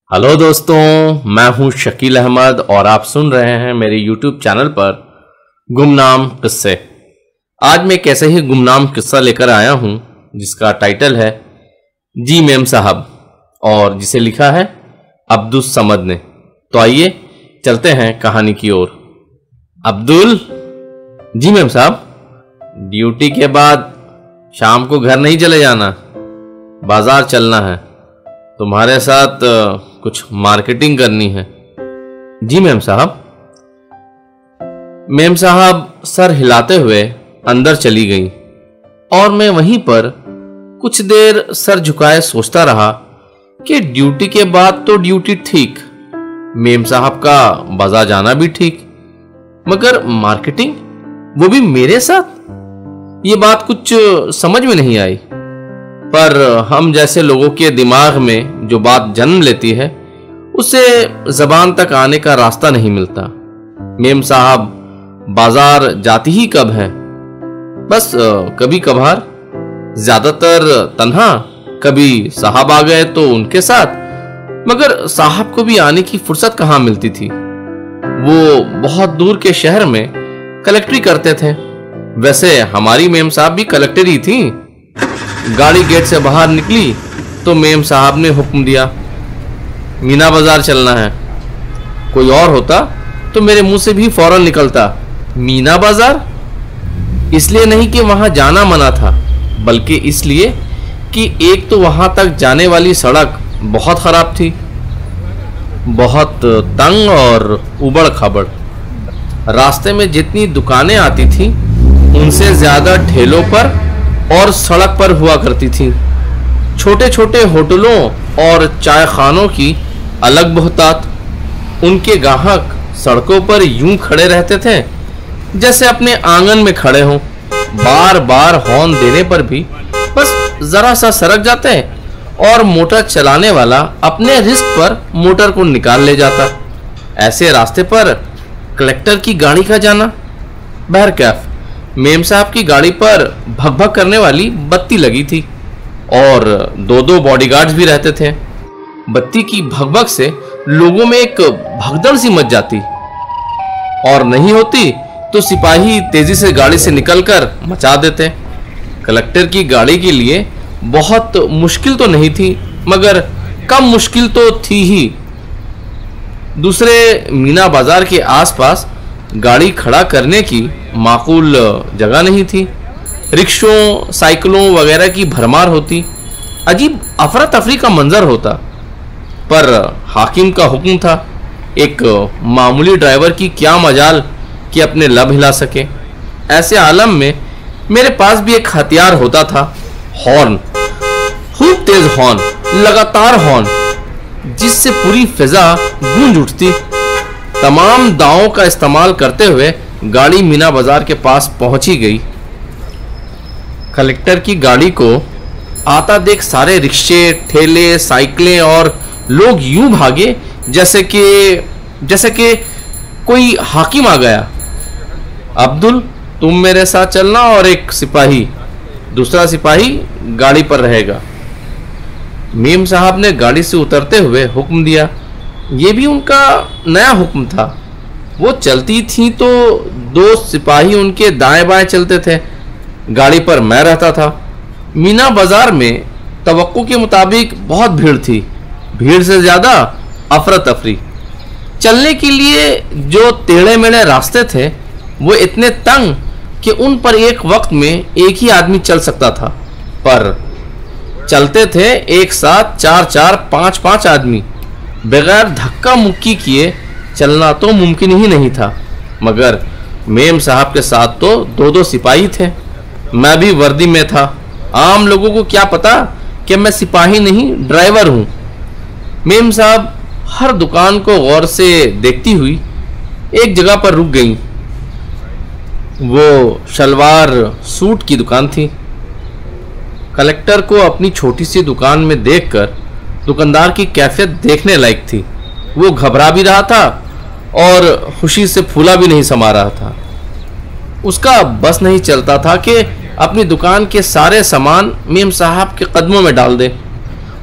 Hello दोस्तों, मैं हूं शकील अहमद और आप सुन रहे हैं मेरे YouTube चैनल पर गुमनाम किस्से। आज मैं एक ऐसे ही गुमनाम किस्सा लेकर आया हूं जिसका टाइटल है जी मेम साहब और जिसे लिखा है अब्दुल समद ने। तो आइए चलते हैं कहानी की ओर। अब्दुल, जी मेम साहब, ड्यूटी के बाद शाम को घर नहीं चले जाना, बाजार चलना है, तुम्हारे साथ कुछ मार्केटिंग करनी है। जी मेम साहब। मेम साहब सर हिलाते हुए अंदर चली गई और मैं वहीं पर कुछ देर सर झुकाए सोचता रहा कि ड्यूटी के बाद तो ड्यूटी ठीक, मेम साहब का बाजार जाना भी ठीक, मगर मार्केटिंग वो भी मेरे साथ। ये बात कुछ समझ में नहीं आई। पर हम जैसे लोगों के दिमाग में जो बात जन्म लेती है उसे जबान तक आने का रास्ता नहीं मिलता। मेम साहब बाजार जाती ही कब है? बस कभी कभार, ज्यादातर तन्हा। कभी साहब आ गए तो उनके साथ, मगर साहब को भी आने की फुर्सत कहाँ मिलती थी। वो बहुत दूर के शहर में कलेक्ट्री करते थे। वैसे हमारी मेम साहब भी कलेक्टर ही थी। गाड़ी गेट से बाहर निकली तो मेम साहब ने हुक्म दिया, मीना बाजार चलना है। कोई और होता तो मेरे मुंह से भी फौरन निकलता, मीना बाजार? इसलिए नहीं कि वहां जाना मना था, बल्कि इसलिए कि एक तो वहां तक जाने वाली सड़क बहुत खराब थी, बहुत तंग और उबड़ खाबड़। रास्ते में जितनी दुकानें आती थी उनसे ज्यादा ठेलों पर और सड़क पर हुआ करती थी। छोटे छोटे होटलों और चाय खानों की अलग बहुतात। उनके ग्राहक सड़कों पर यूं खड़े रहते थे जैसे अपने आंगन में खड़े हों। बार बार हॉर्न देने पर भी बस जरा सा सरक जाते और मोटर चलाने वाला अपने रिस्क पर मोटर को निकाल ले जाता। ऐसे रास्ते पर कलेक्टर की गाड़ी का जाना। बहरकैफ मेम साहब की गाड़ी पर भग-भग करने वाली बत्ती लगी थी और दो दो बॉडीगार्ड्स भी रहते थे। बत्ती की भग-भग से लोगों में एक भगदड़ सी मच जाती, और नहीं होती तो सिपाही तेजी से गाड़ी से निकलकर मचा देते। कलेक्टर की गाड़ी के लिए बहुत मुश्किल तो नहीं थी, मगर कम मुश्किल तो थी ही। दूसरे मीना बाजार के आसपास गाड़ी खड़ा करने की माकूल जगह नहीं थी। रिक्शों, साइकिलों वगैरह की भरमार होती। अजीब अफरा तफरी का मंजर होता। पर हाकिम का हुक्म था, एक मामूली ड्राइवर की क्या मजाल कि अपने लब हिला सके। ऐसे आलम में मेरे पास भी एक हथियार होता था, हॉर्न। खूब तेज हॉर्न, लगातार हॉर्न, जिससे पूरी फिजा गूंज उठती। तमाम दावों का इस्तेमाल करते हुए गाड़ी मीना बाजार के पास पहुंची गई। कलेक्टर की गाड़ी को आता देख सारे रिक्शे, ठेले, साइकिलें और लोग यूं भागे जैसे कि कोई हाकिम आ गया। अब्दुल, तुम मेरे साथ चलना और एक सिपाही, दूसरा सिपाही गाड़ी पर रहेगा। मेम साहब ने गाड़ी से उतरते हुए हुक्म दिया। ये भी उनका नया हुक्म था। वो चलती थी तो दो सिपाही उनके दाएं बाएं चलते थे। गाड़ी पर मैं रहता था। मीना बाजार में तवक्को के मुताबिक बहुत भीड़ थी। भीड़ से ज्यादा अफरा तफरी। चलने के लिए जो टेढ़े मेढ़े रास्ते थे वो इतने तंग कि उन पर एक वक्त में एक ही आदमी चल सकता था, पर चलते थे एक साथ 4-4, 5-5 आदमी। बगैर धक्का मुक्की किए चलना तो मुमकिन ही नहीं था, मगर मेम साहब के साथ तो दो दो सिपाही थे। मैं भी वर्दी में था। आम लोगों को क्या पता कि मैं सिपाही नहीं, ड्राइवर हूं। मेम साहब हर दुकान को गौर से देखती हुई एक जगह पर रुक गई। वो शलवार सूट की दुकान थी। कलेक्टर को अपनी छोटी सी दुकान में देखकर दुकानदार की कैफियत देखने लायक थी। वो घबरा भी रहा था और खुशी से फूला भी नहीं समा रहा था। उसका बस नहीं चलता था कि अपनी दुकान के सारे सामान मेम साहब के कदमों में डाल दे।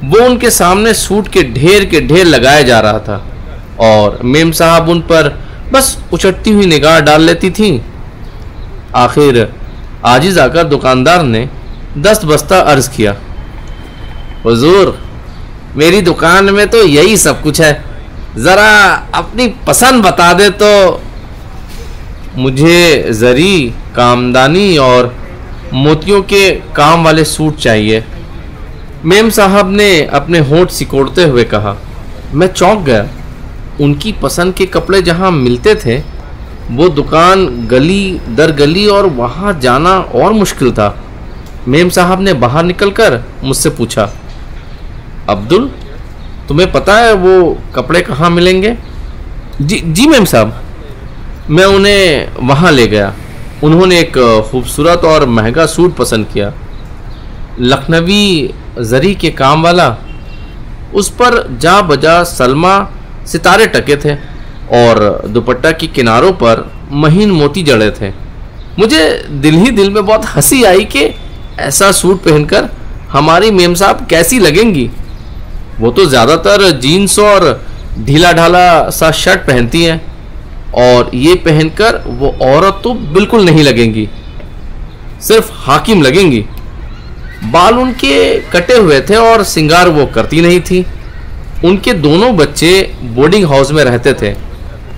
वो उनके सामने सूट के ढेर लगाया जा रहा था और मेम साहब उन पर बस उचटती हुई निगाह डाल लेती थी। आखिर आजिज आकर दुकानदार ने दस्त बस्ता अर्ज किया, हुजूर मेरी दुकान में तो यही सब कुछ है, जरा अपनी पसंद बता दे तो। मुझे जरी, कामदानी और मोतियों के काम वाले सूट चाहिए, मेम साहब ने अपने होंठ सिकोड़ते हुए कहा। मैं चौंक गया। उनकी पसंद के कपड़े जहां मिलते थे वो दुकान गली दर गली और वहां जाना और मुश्किल था। मेम साहब ने बाहर निकलकर मुझसे पूछा, अब्दुल तुम्हें पता है वो कपड़े कहाँ मिलेंगे? जी मेम साहब। मैं उन्हें वहाँ ले गया। उन्होंने एक खूबसूरत और महंगा सूट पसंद किया, लखनवी जरी के काम वाला। उस पर जा बजा सलमा सितारे टके थे और दुपट्टा की किनारों पर महीन मोती जड़े थे। मुझे दिल ही दिल में बहुत हंसी आई कि ऐसा सूट पहनकर हमारी मेम साहब कैसी लगेंगी। वो तो ज़्यादातर जीन्स और ढीला ढाला सा शर्ट पहनती हैं और ये पहनकर वो औरत तो बिल्कुल नहीं लगेंगी, सिर्फ हाकिम लगेंगी। बाल उनके कटे हुए थे और सिंगार वो करती नहीं थी। उनके दोनों बच्चे बोर्डिंग हाउस में रहते थे।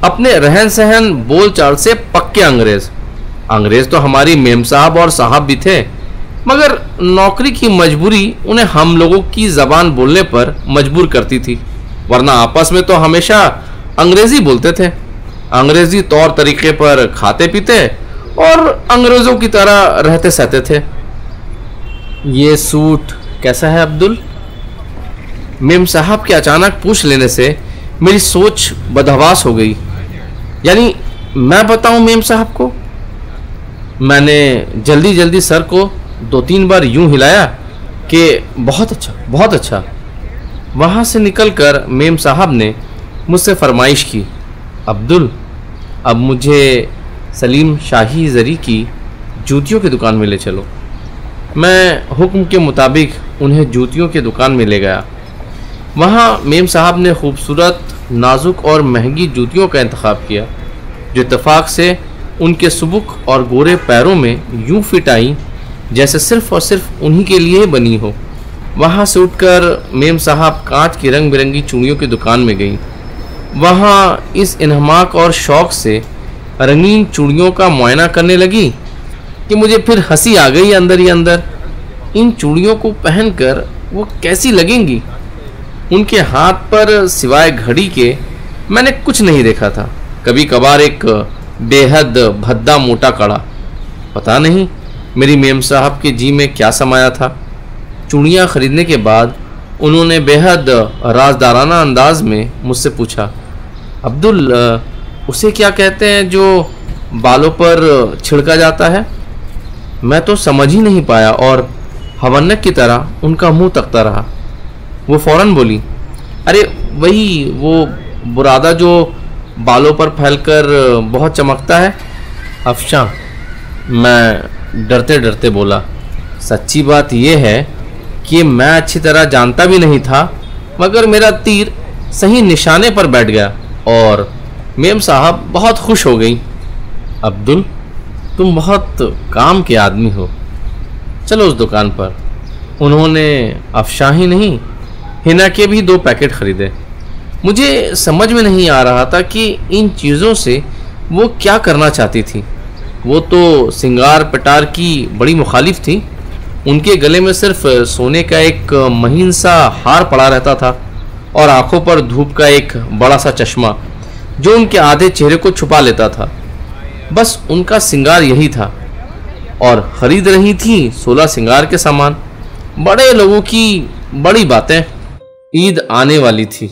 अपने रहन सहन बोल चाल से पक्के अंग्रेज तो हमारी मेम साहब और साहब भी थे, मगर नौकरी की मजबूरी उन्हें हम लोगों की जबान बोलने पर मजबूर करती थी, वरना आपस में तो हमेशा अंग्रेजी बोलते थे। अंग्रेजी तौर तरीके पर खाते पीते और अंग्रेजों की तरह रहते सहते थे। ये सूट कैसा है अब्दुल? मेम साहब के अचानक पूछ लेने से मेरी सोच बदहवास हो गई। यानी मैं बताऊं मेम साहब को? मैंने जल्दी जल्दी सर को 2-3 बार यूं हिलाया कि बहुत अच्छा, बहुत अच्छा। वहाँ से निकलकर मेम साहब ने मुझसे फरमाइश की, अब्दुल अब मुझे सलीम शाही जरी की जूतियों की दुकान में ले चलो। मैं हुक्म के मुताबिक उन्हें जूतियों की दुकान में ले गया। वहाँ मेम साहब ने खूबसूरत, नाजुक और महंगी जूतियों का इंतखाब किया जो इत्तेफाक से उनके सुबुक और गोरे पैरों में यूं फिट आई जैसे सिर्फ और सिर्फ उन्हीं के लिए बनी हो। वहाँ से उठकर मेम साहब कांच की रंग बिरंगी चूड़ियों की दुकान में गई। वहाँ इस इन्हमाक और शौक से रंगीन चूड़ियों का मुआयना करने लगी कि मुझे फिर हंसी आ गई अंदर ही अंदर। इन चूड़ियों को पहनकर वो कैसी लगेंगी? उनके हाथ पर सिवाय घड़ी के मैंने कुछ नहीं देखा था। कभी कभार एक बेहद भद्दा मोटा कड़ा। पता नहीं मेरी मेम साहब के जी में क्या समाया था। चूड़ियाँ खरीदने के बाद उन्होंने बेहद राजदाराना अंदाज में मुझसे पूछा, अब्दुल उसे क्या कहते हैं जो बालों पर छिड़का जाता है? मैं तो समझ ही नहीं पाया और हवन्नक की तरह उनका मुंह तकता रहा। वो फौरन बोली, अरे वही वो बुरादा जो बालों पर फैलकर बहुत चमकता है, अफशा। मैं डरते डरते बोला, सच्ची बात यह है कि मैं अच्छी तरह जानता भी नहीं था, मगर मेरा तीर सही निशाने पर बैठ गया और मेम साहब बहुत खुश हो गई। अब्दुल तुम बहुत काम के आदमी हो, चलो उस दुकान पर। उन्होंने अफशा ही नहीं, हिना के भी 2 पैकेट खरीदे। मुझे समझ में नहीं आ रहा था कि इन चीज़ों से वो क्या करना चाहती थी। वो तो सिंगार पटार की बड़ी मुखालिफ थी। उनके गले में सिर्फ सोने का एक महीन सा हार पड़ा रहता था और आंखों पर धूप का एक बड़ा सा चश्मा जो उनके आधे चेहरे को छुपा लेता था। बस उनका सिंगार यही था और खरीद रही थी 16 सिंगार के सामान। बड़े लोगों की बड़ी बातें। ईद आने वाली थी।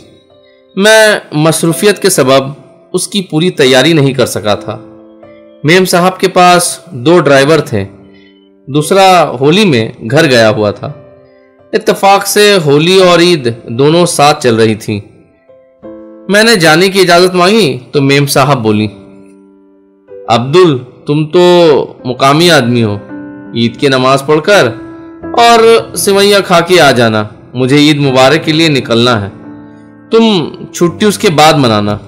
मैं मसरूफियत के सबब उसकी पूरी तैयारी नहीं कर सका था। मेम साहब के पास 2 ड्राइवर थे, दूसरा होली में घर गया हुआ था। इत्तेफाक से होली और ईद दोनों साथ चल रही थी। मैंने जाने की इजाज़त मांगी तो मेम साहब बोली, अब्दुल तुम तो मुकामी आदमी हो, ईद की नमाज पढ़कर और सिवैया खा के आ जाना, मुझे ईद मुबारक के लिए निकलना है। तुम छुट्टी उसके बाद मनाना।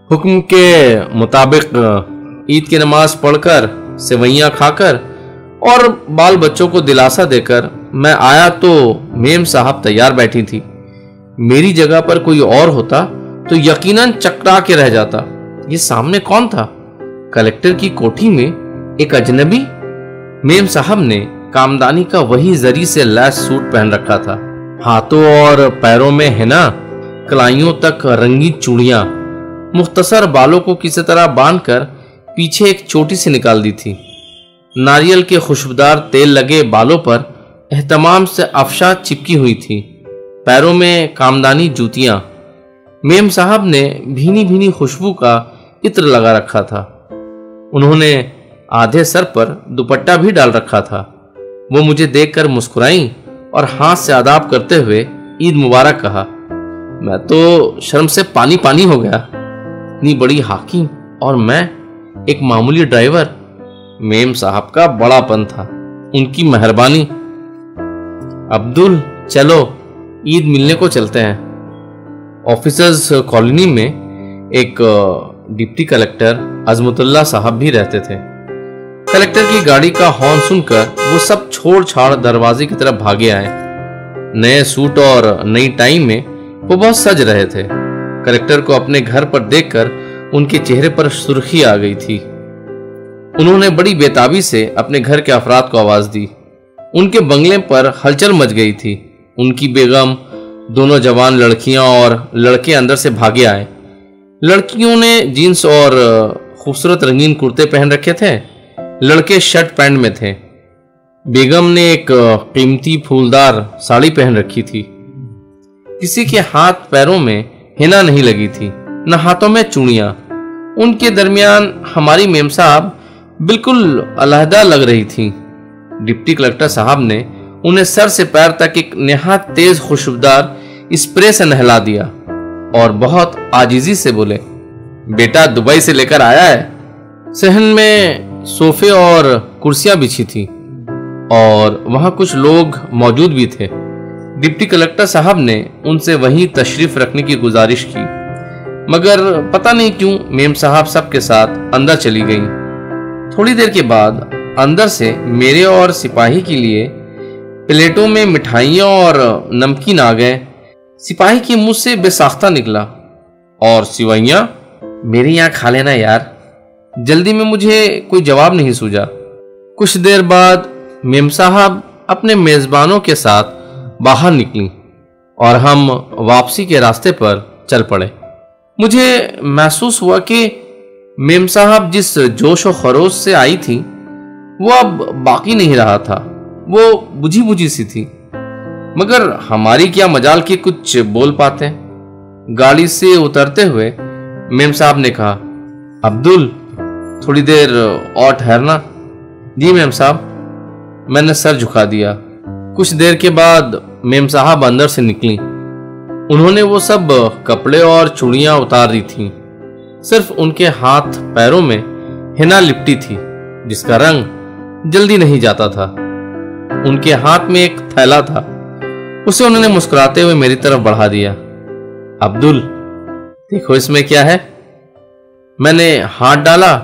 हुक्म के मुताबिक ईद की नमाज पढ़कर, सेवइयां खाकर और बाल बच्चों को दिलासा देकर मैं आया तो मेम साहब तैयार बैठी थी। मेरी जगह पर कोई और होता तो यकीनन चकरा के रह जाता। ये सामने कौन था? कलेक्टर की कोठी में एक अजनबी? मेम साहब ने कामदानी का वही जरी से लैस सूट पहन रखा था। हाथों और पैरों में हिना, कलाइयों तक रंगीन चूड़ियां, मुख्तसर बालों को किसी तरह बांधकर पीछे एक चोटी से निकाल दी थी। नारियल के खुशबूदार तेल लगे बालों पर एहतमाम से अफशा चिपकी हुई थी। पैरों में कामदानी जूतियां। मेम साहब ने भीनी भीनी खुशबू का इत्र लगा रखा था। उन्होंने आधे सर पर दुपट्टा भी डाल रखा था। वो मुझे देखकर मुस्कुराई और हाथ से आदाब करते हुए ईद मुबारक कहा। मैं तो शर्म से पानी पानी हो गया। इतनी बड़ी हाकिम और मैं एक मामूली ड्राइवर। मेम साहब का बड़ापन था, उनकी मेहरबानी। अब्दुल, चलो ईद मिलने को चलते हैं। ऑफिसर्स कॉलोनी में एक डिप्टी कलेक्टर अजमतुल्लाह साहब भी रहते थे। कलेक्टर की गाड़ी का हॉर्न सुनकर वो सब छोड़ छाड़ दरवाजे की तरफ भागे आए। नए सूट और नई टाई में वो बहुत सज रहे थे। कलेक्टर को अपने घर पर देखकर उनके चेहरे पर सुर्खी आ गई थी। उन्होंने बड़ी बेताबी से अपने घर के अफराद को आवाज दी। उनके बंगले पर हलचल मच गई थी। उनकी बेगम, दोनों जवान लड़कियां और लड़के अंदर से भागे आए। लड़कियों ने जीन्स और खूबसूरत रंगीन कुर्ते पहन रखे थे। लड़के शर्ट पैंट में थे। बेगम ने एक कीमती फूलदार साड़ी पहन रखी थी। किसी के हाथ पैरों में हिना नहीं लगी थी, न हाथों में चूड़ियां। उनके दरमियान हमारी मेम साहब बिल्कुल अलहदा लग रही थी। डिप्टी कलेक्टर साहब ने उन्हें सर से पैर तक एक निहायत तेज खुशबूदार स्प्रे से नहला दिया और बहुत आजिजी से बोले, बेटा दुबई से लेकर आया है। सहन में सोफे और कुर्सियां बिछी थी और वहां कुछ लोग मौजूद भी थे। डिप्टी कलेक्टर साहब ने उनसे वहीं तशरीफ रखने की गुजारिश की, मगर पता नहीं क्यों मेम साहब सबके साथ अंदर चली गईं। थोड़ी देर के बाद अंदर से मेरे और सिपाही के लिए प्लेटों में मिठाइयाँ और नमकीन आ गए। सिपाही के मुंह से बेसाख्ता निकला, और सिवैयाँ मेरे यहाँ खा लेना यार। जल्दी में मुझे कोई जवाब नहीं सूझा। कुछ देर बाद मेम साहब अपने मेजबानों के साथ बाहर निकली और हम वापसी के रास्ते पर चल पड़े। मुझे महसूस हुआ कि मेम साहब जिस जोश और खरोश से आई थी वो अब बाकी नहीं रहा था। वो बुझी बुझी सी थी, मगर हमारी क्या मजाल कि कुछ बोल पाते। गाड़ी से उतरते हुए मेम साहब ने कहा, अब्दुल थोड़ी देर और ठहरना। जी मेम साहब। मैंने सर झुका दिया। कुछ देर के बाद मेम साहब अंदर से निकली। उन्होंने वो सब कपड़े और चूड़ियां उतार दी थीं। सिर्फ उनके हाथ पैरों में हिना लिपटी थी, जिसका रंग जल्दी नहीं जाता था। उनके हाथ में एक थैला था। उसे उन्होंने मुस्कुराते हुए मेरी तरफ बढ़ा दिया। अब्दुल देखो इसमें क्या है। मैंने हाथ डाला।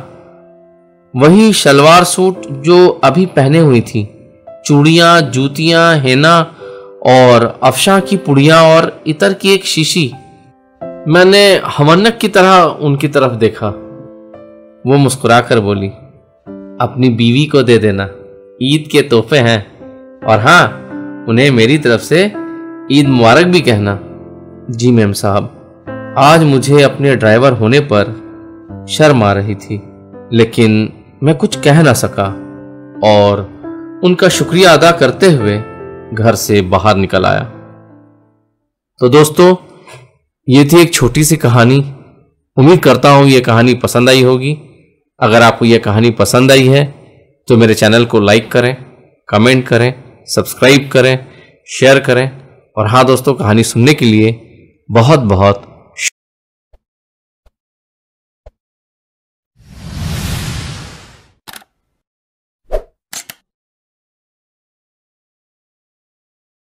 वही शलवार सूट जो अभी पहने हुई थी, चूड़ियां, जूतियां, हेना और अफशा की पुड़ियां और इतर की एक शीशी। मैंने हवन्नक की तरह उनकी तरफ देखा। वो मुस्कुराकर बोली, अपनी बीवी को दे देना, ईद के तोहफे हैं, और हाँ उन्हें मेरी तरफ से ईद मुबारक भी कहना। जी मेम साहब। आज मुझे अपने ड्राइवर होने पर शर्म आ रही थी, लेकिन मैं कुछ कह ना सका और उनका शुक्रिया अदा करते हुए घर से बाहर निकल आया। तो दोस्तों, ये थी एक छोटी सी कहानी। उम्मीद करता हूँ ये कहानी पसंद आई होगी। अगर आपको यह कहानी पसंद आई है तो मेरे चैनल को लाइक करें, कमेंट करें, सब्सक्राइब करें, शेयर करें, और हाँ दोस्तों, कहानी सुनने के लिए बहुत बहुत